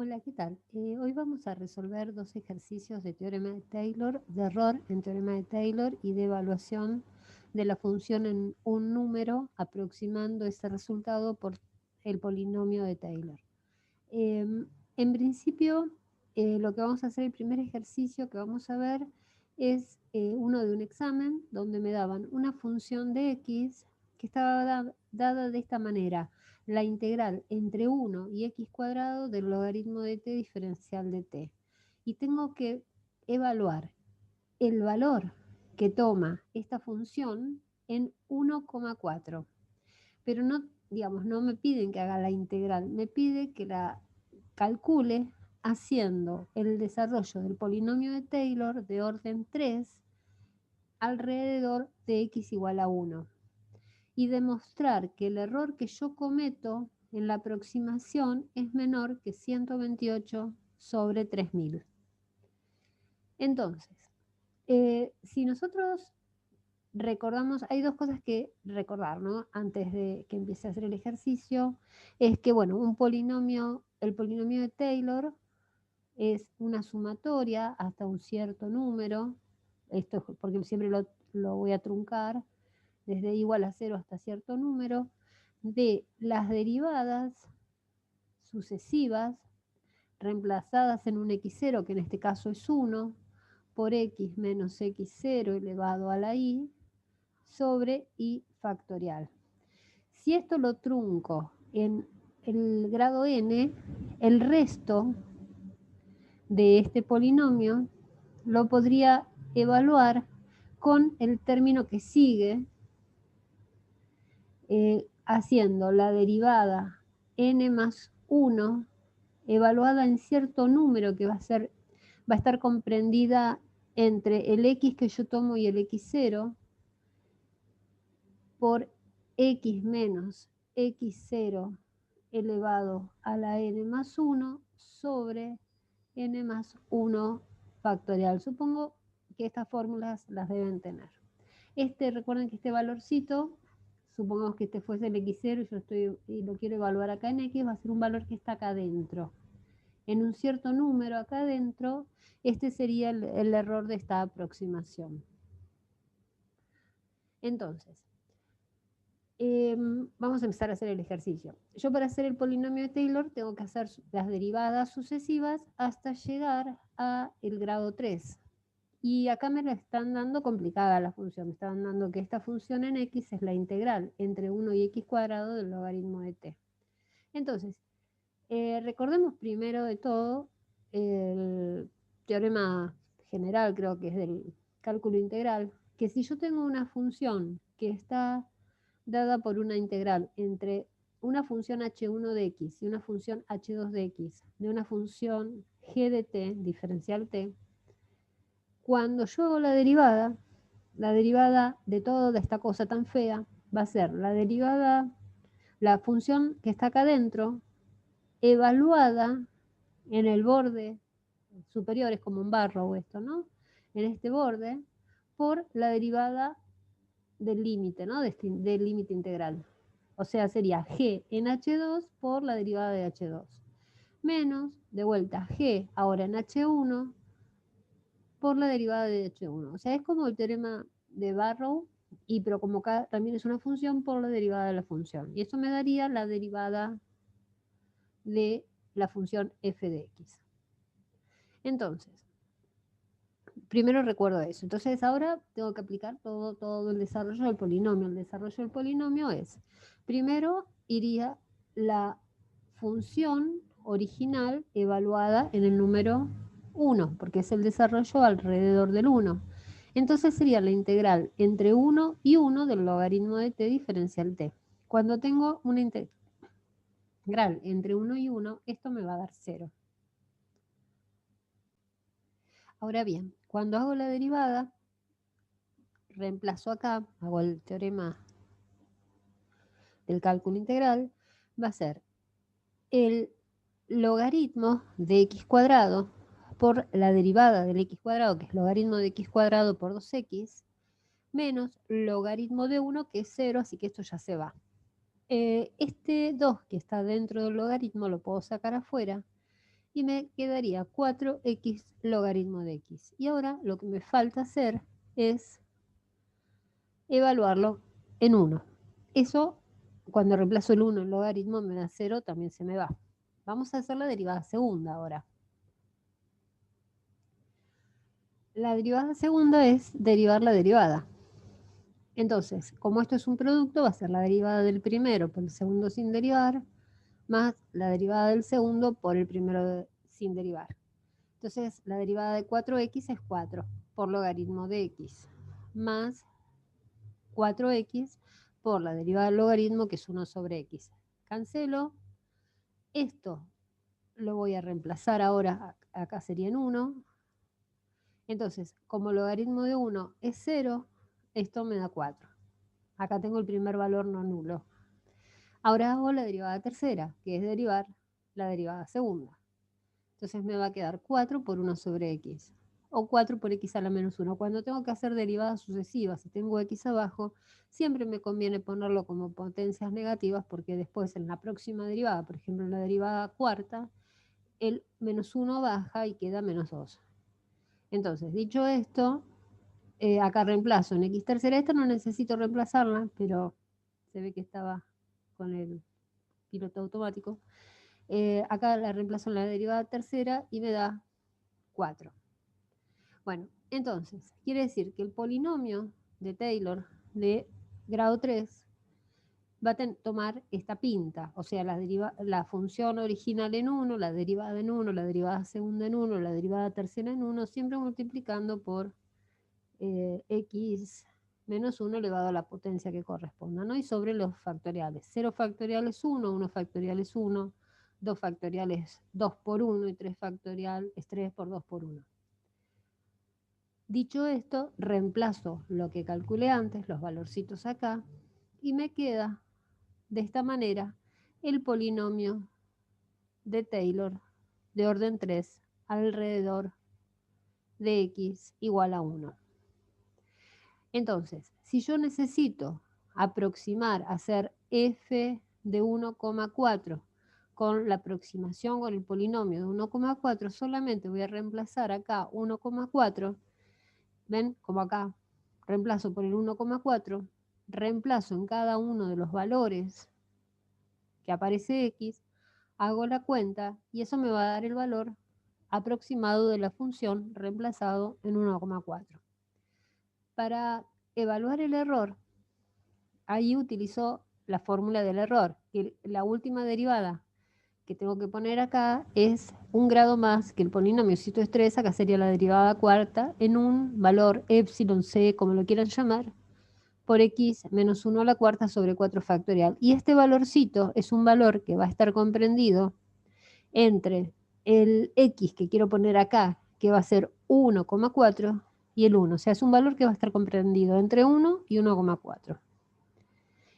Hola, ¿qué tal? Hoy vamos a resolver dos ejercicios de teorema de Taylor, de error en teorema de Taylor y de evaluación de la función en un número, aproximando ese resultado por el polinomio de Taylor. En principio, lo que vamos a hacer, el primer ejercicio que vamos a ver es uno de un examen donde me daban una función de x que estaba dada de esta manera: la integral entre 1 y x cuadrado del logaritmo de t diferencial de t. Y tengo que evaluar el valor que toma esta función en 1,4. Pero no, digamos, no me piden que haga la integral, me pide que la calcule haciendo el desarrollo del polinomio de Taylor de orden 3 alrededor de x igual a 1 y demostrar que el error que yo cometo en la aproximación es menor que 128 sobre 3000. Entonces, si nosotros recordamos, hay dos cosas que recordar, ¿no? Antes de que empiece a hacer el ejercicio, es que, bueno, el polinomio de Taylor es una sumatoria hasta un cierto número, esto es porque siempre lo voy a truncar, desde igual a 0 hasta cierto número, de las derivadas sucesivas reemplazadas en un x0, que en este caso es 1, por x menos x0 elevado a la i, sobre i factorial. Si esto lo trunco en el grado n, el resto de este polinomio lo podría evaluar con el término que sigue, haciendo la derivada n más 1 evaluada en cierto número que va a estar comprendida entre el x que yo tomo y el x0 por x menos x0 elevado a la n más 1 sobre n más 1 factorial. Supongo que estas fórmulas las deben tener. Recuerden que este valorcito, supongamos que este fuese el x0 y lo quiero evaluar acá en x, va a ser un valor que está acá adentro. En un cierto número acá adentro, este sería el error de esta aproximación. Entonces, vamos a empezar a hacer el ejercicio. Yo, para hacer el polinomio de Taylor, tengo que hacer las derivadas sucesivas hasta llegar a el grado 3. Y acá me la están dando complicada la función. Me están dando que esta función en x es la integral entre 1 y x cuadrado del logaritmo de t. Entonces, recordemos primero de todo el teorema general, creo que es del cálculo integral, que si yo tengo una función que está dada por una integral entre una función h1 de x y una función h2 de x, de una función g de t, diferencial t, cuando yo hago la derivada de toda esta cosa tan fea va a ser la función que está acá adentro, evaluada en el borde superior, es como un barro esto, ¿no? En este borde, por la derivada del límite, ¿no? Del límite integral. O sea, sería g en h2 por la derivada de h2. Menos, de vuelta, g ahora en h1 por la derivada de h1. O sea, es como el teorema de Barrow, pero como acá también es una función, por la derivada de la función. Y eso me daría la derivada de la función f de x. Entonces, primero recuerdo eso. Entonces ahora tengo que aplicar todo el desarrollo del polinomio. El desarrollo del polinomio es, primero iría la función original evaluada en el número 1, porque es el desarrollo alrededor del 1. Entonces sería la integral entre 1 y 1 del logaritmo de t diferencial t. Cuando tengo una integral entre 1 y 1, esto me va a dar 0. Ahora bien, cuando hago la derivada, reemplazo acá, hago el teorema del cálculo integral, va a ser el logaritmo de x cuadrado por la derivada del x cuadrado, que es logaritmo de x cuadrado por 2x, menos logaritmo de 1, que es 0, así que esto ya se va. Este 2 que está dentro del logaritmo lo puedo sacar afuera, y me quedaría 4x logaritmo de x. Y ahora lo que me falta hacer es evaluarlo en 1. Eso, cuando reemplazo el 1 en logaritmo, me da 0, también se me va. Vamos a hacer la derivada segunda ahora. La derivada segunda es derivar la derivada. Entonces, como esto es un producto, va a ser la derivada del primero por el segundo sin derivar, más la derivada del segundo por el primero sin derivar. Entonces, la derivada de 4x es 4 por logaritmo de x, más 4x por la derivada del logaritmo, que es 1 sobre x. Cancelo. Esto lo voy a reemplazar ahora, acá sería en 1. Entonces, como logaritmo de 1 es 0, esto me da 4. Acá tengo el primer valor no nulo. Ahora hago la derivada tercera, que es derivar la derivada segunda. Entonces me va a quedar 4 por 1 sobre x, o 4 por x a la menos 1. Cuando tengo que hacer derivadas sucesivas y tengo x abajo, siempre me conviene ponerlo como potencias negativas, porque después en la próxima derivada, por ejemplo en la derivada cuarta, el menos 1 baja y queda menos 2. Entonces, dicho esto, acá reemplazo en x tercera. Esta no necesito reemplazarla, pero se ve que estaba con el piloto automático. Acá la reemplazo en la derivada tercera y me da 4. Bueno, entonces, quiere decir que el polinomio de Taylor de grado 3 va a tomar esta pinta, o sea, la función original en 1, la derivada en 1, la derivada segunda en 1, la derivada tercera en 1, siempre multiplicando por x menos 1 elevado a la potencia que corresponda, ¿no? Y sobre los factoriales. 0 factorial es 1, 1 factorial es 1, 2 factorial es 2 por 1 y 3 factorial es 3 por 2 por 1. Dicho esto, reemplazo lo que calculé antes, los valorcitos acá, y me queda de esta manera el polinomio de Taylor de orden 3 alrededor de x igual a 1. Entonces, si yo necesito aproximar, hacer f de 1,4 con la aproximación con el polinomio de 1,4, solamente voy a reemplazar acá 1,4. ¿Ven? Como acá reemplazo por el 1,4, reemplazo en cada uno de los valores que aparece x, hago la cuenta y eso me va a dar el valor aproximado de la función reemplazado en 1,4. Para evaluar el error, ahí utilizo la fórmula del error, que la última derivada que tengo que poner acá es un grado más que el polinomio cito es 3, acá sería la derivada cuarta, en un valor epsilon c, como lo quieran llamar, por x menos 1 a la cuarta sobre 4 factorial. Y este valorcito es un valor que va a estar comprendido entre el x que quiero poner acá, que va a ser 1,4, y el 1. O sea, es un valor que va a estar comprendido entre 1 y 1,4.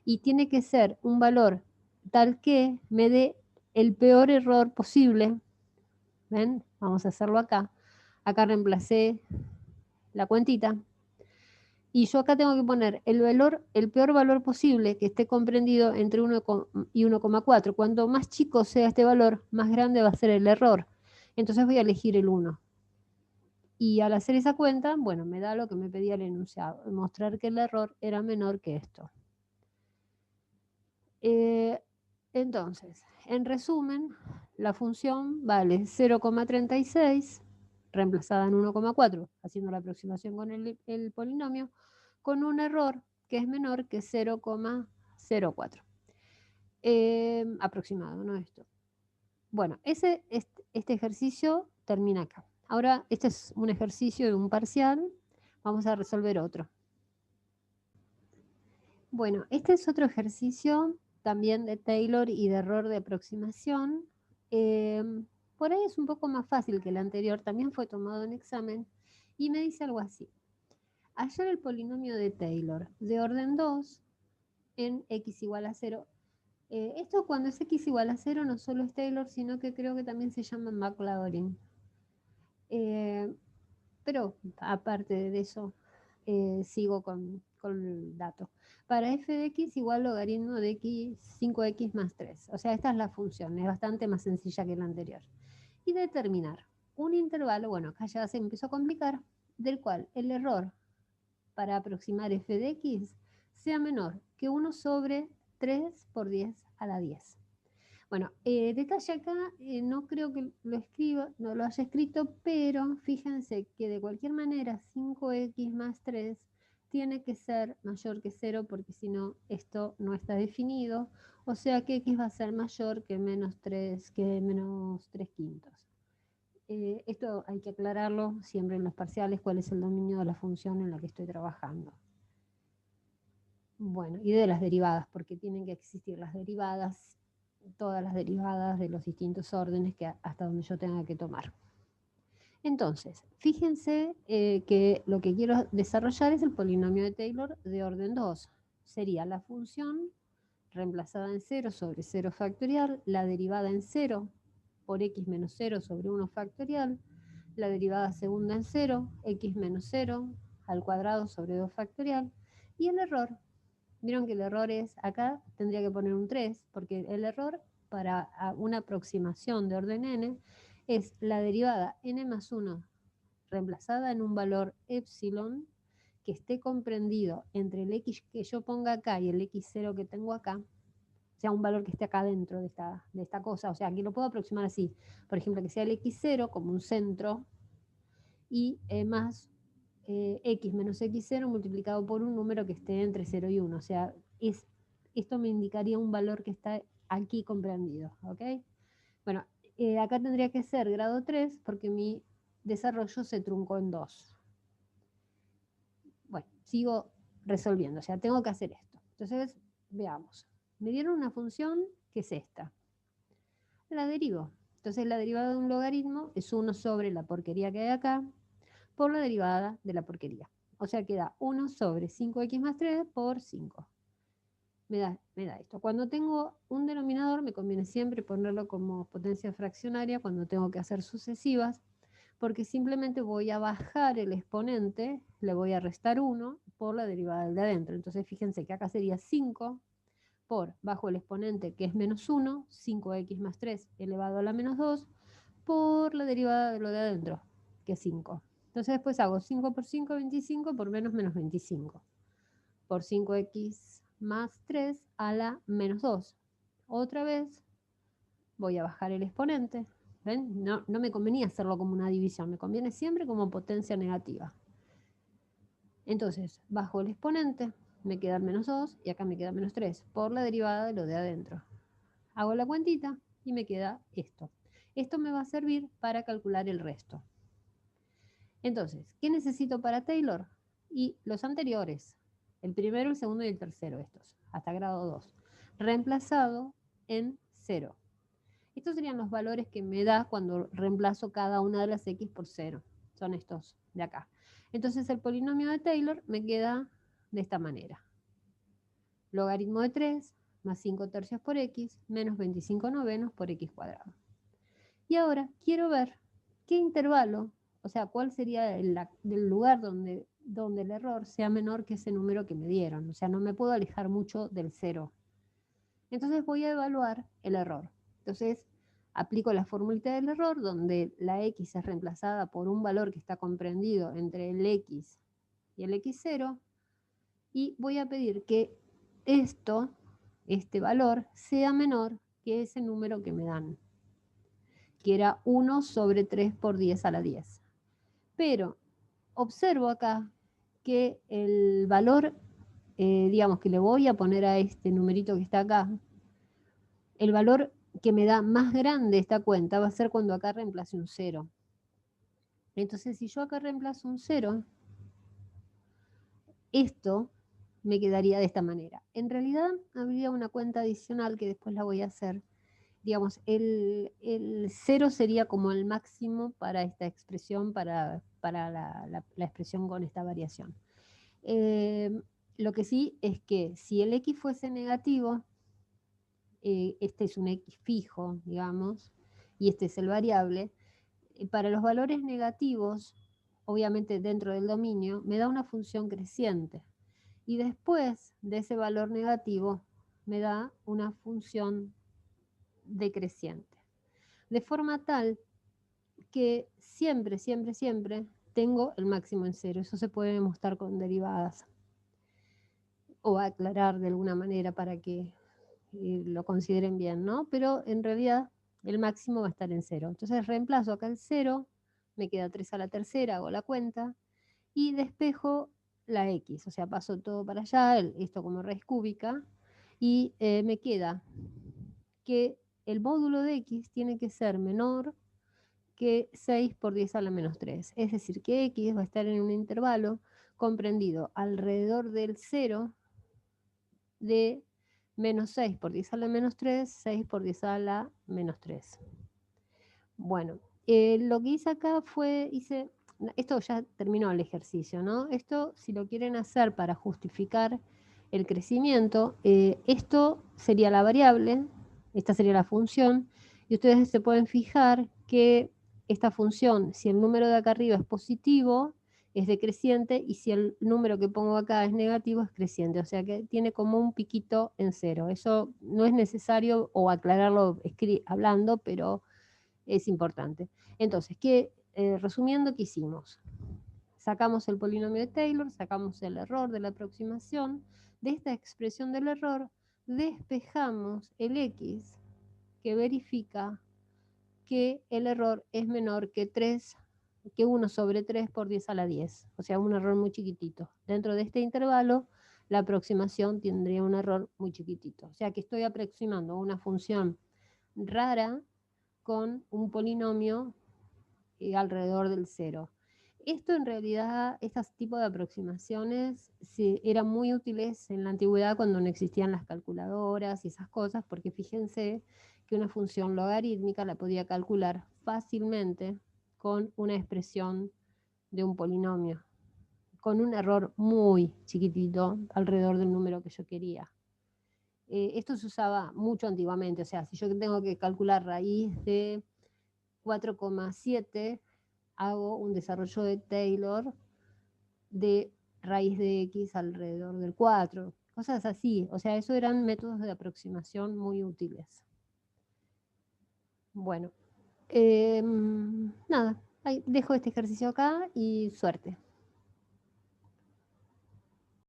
Y tiene que ser un valor tal que me dé el peor error posible. ¿Ven? Vamos a hacerlo acá. Acá reemplacé la cuentita. Y yo acá tengo que poner el peor valor posible que esté comprendido entre 1 y 1,4. Cuanto más chico sea este valor, más grande va a ser el error. Entonces voy a elegir el 1. Y al hacer esa cuenta, bueno, me da lo que me pedía el enunciado, mostrar que el error era menor que esto. Entonces, en resumen, la función vale 0,36, reemplazada en 1,4, haciendo la aproximación con el polinomio, con un error que es menor que 0,04. Aproximado, ¿no? Esto. Bueno, este ejercicio termina acá. Ahora, este es un ejercicio de un parcial. Vamos a resolver otro. Bueno, este es otro ejercicio también de Taylor y de error de aproximación. Por ahí es un poco más fácil que el anterior, también fue tomado en examen, y me dice algo así. Hallar el polinomio de Taylor de orden 2 en x igual a 0. Esto cuando es x igual a 0 no solo es Taylor, sino que creo que también se llama Maclaurin. Pero aparte de eso, sigo con el dato. Para f de x igual logaritmo de x 5x más 3. O sea, esta es la función, es bastante más sencilla que la anterior. y determinar un intervalo, bueno, acá ya se empezó a complicar, del cual el error para aproximar f de x sea menor que 1 sobre 3 por 10 a la 10. Bueno, detalle acá, no creo que lo escriba, no lo haya escrito, pero fíjense que de cualquier manera 5x más 3 tiene que ser mayor que 0 porque si no esto no está definido, o sea que x va a ser mayor que menos 3 quintos. Esto hay que aclararlo siempre en los parciales, cuál es el dominio de la función en la que estoy trabajando. Bueno, y de las derivadas, porque tienen que existir las derivadas, todas las derivadas de los distintos órdenes que hasta donde yo tenga que tomar. Entonces, fíjense que lo que quiero desarrollar es el polinomio de Taylor de orden 2. Sería la función reemplazada en 0 sobre 0 factorial, la derivada en 0 por x menos 0 sobre 1 factorial, la derivada segunda en 0, x menos 0 al cuadrado sobre 2 factorial, y el error. Vieron que el error es, acá tendría que poner un 3, porque el error para una aproximación de orden n es la derivada n más 1 reemplazada en un valor epsilon que esté comprendido entre el x que yo ponga acá y el x0 que tengo acá, o sea, un valor que esté acá dentro de esta cosa. O sea, aquí lo puedo aproximar así. Por ejemplo, que sea el x0 como un centro y más x menos x0 multiplicado por un número que esté entre 0 y 1. O sea, esto me indicaría un valor que está aquí comprendido. ¿Ok? Bueno, acá tendría que ser grado 3 porque mi desarrollo se truncó en 2. Bueno, sigo resolviendo. O sea, tengo que hacer esto. Entonces, veamos. Me dieron una función que es esta. La derivo. Entonces la derivada de un logaritmo es 1 sobre la porquería que hay acá por la derivada de la porquería. O sea, queda 1 sobre 5x más 3 por 5. Me da esto. Cuando tengo un denominador, me conviene siempre ponerlo como potencia fraccionaria cuando tengo que hacer sucesivas, porque simplemente voy a bajar el exponente, le voy a restar 1 por la derivada del de adentro. Entonces fíjense que acá sería 5 por bajo el exponente que es menos 1, 5x más 3 elevado a la menos 2, por la derivada de lo de adentro, que es 5. Entonces después hago 5 por 5, 25, por menos 25. Por 5x más 3 a la menos 2. Otra vez voy a bajar el exponente. ¿Ven? No me convenía hacerlo como una división, me conviene siempre como potencia negativa. Entonces, bajo el exponente, me queda menos 2 y acá me queda menos 3 por la derivada de lo de adentro. Hago la cuentita y me queda esto. Esto me va a servir para calcular el resto. Entonces, ¿qué necesito para Taylor? Y los anteriores, el primero, el segundo y el tercero, estos, hasta grado 2, reemplazado en 0. Estos serían los valores que me da cuando reemplazo cada una de las x por 0. Son estos de acá. Entonces el polinomio de Taylor me queda de esta manera. Logaritmo de 3 más 5 tercios por x menos 25 novenos por x cuadrado. Y ahora quiero ver qué intervalo, o sea, cuál sería el lugar donde el error sea menor que ese número que me dieron. O sea, no me puedo alejar mucho del 0. Entonces voy a evaluar el error. Entonces aplico la formulita del error donde la x es reemplazada por un valor que está comprendido entre el x y el x0 y voy a pedir que este valor sea menor que ese número que me dan, que era 1 sobre 3 por 10 a la 10. Pero observo acá que el valor, digamos que le voy a poner a este numerito que está acá, el valor que me da más grande esta cuenta va a ser cuando acá reemplace un 0. Entonces, si yo acá reemplazo un 0, esto me quedaría de esta manera. En realidad, habría una cuenta adicional que después la voy a hacer. Digamos, el 0 sería como el máximo para esta expresión, para la expresión con esta variación. Lo que sí es que si el x fuese negativo, este es un x fijo, digamos, y este es el variable, para los valores negativos, obviamente dentro del dominio, me da una función creciente. Y después de ese valor negativo, me da una función decreciente. De forma tal que siempre, siempre, siempre tengo el máximo en cero. Eso se puede demostrar con derivadas o aclarar de alguna manera para que lo consideren bien, ¿no? Pero en realidad el máximo va a estar en cero. Entonces reemplazo acá el cero, me queda 3 a la tercera, hago la cuenta, y despejo la x, o sea, paso todo para allá, esto como raíz cúbica, y me queda que el módulo de x tiene que ser menor que 6 por 10 a la menos 3. Es decir, que x va a estar en un intervalo comprendido alrededor del 0 de menos 6 por 10 a la menos 3, 6 por 10 a la menos 3. Bueno, lo que hice acá fue, esto ya terminó el ejercicio, ¿no? Esto, si lo quieren hacer para justificar el crecimiento, esto sería la variable, esta sería la función, y ustedes se pueden fijar que esta función, si el número de acá arriba es positivo, es decreciente, y si el número que pongo acá es negativo, es creciente, o sea que tiene como un piquito en cero. Eso no es necesario o aclararlo hablando, pero es importante. Entonces, resumiendo, ¿qué hicimos? Sacamos el polinomio de Taylor, sacamos el error de la aproximación. De esta expresión del error, despejamos el x que verifica que el error es menor que 1 sobre 3 por 10 a la 10. O sea, un error muy chiquitito. Dentro de este intervalo, la aproximación tendría un error muy chiquitito. O sea, que estoy aproximando una función rara con un polinomio alrededor del cero. Esto en realidad, estos tipos de aproximaciones eran muy útiles en la antigüedad cuando no existían las calculadoras y esas cosas, porque fíjense que una función logarítmica la podía calcular fácilmente con una expresión de un polinomio, con un error muy chiquitito alrededor del número que yo quería. Esto se usaba mucho antiguamente, o sea, si yo tengo que calcular raíz de 4,7, hago un desarrollo de Taylor de raíz de x alrededor del 4, cosas así. O sea, eso eran métodos de aproximación muy útiles. Bueno, nada, dejo este ejercicio acá y suerte.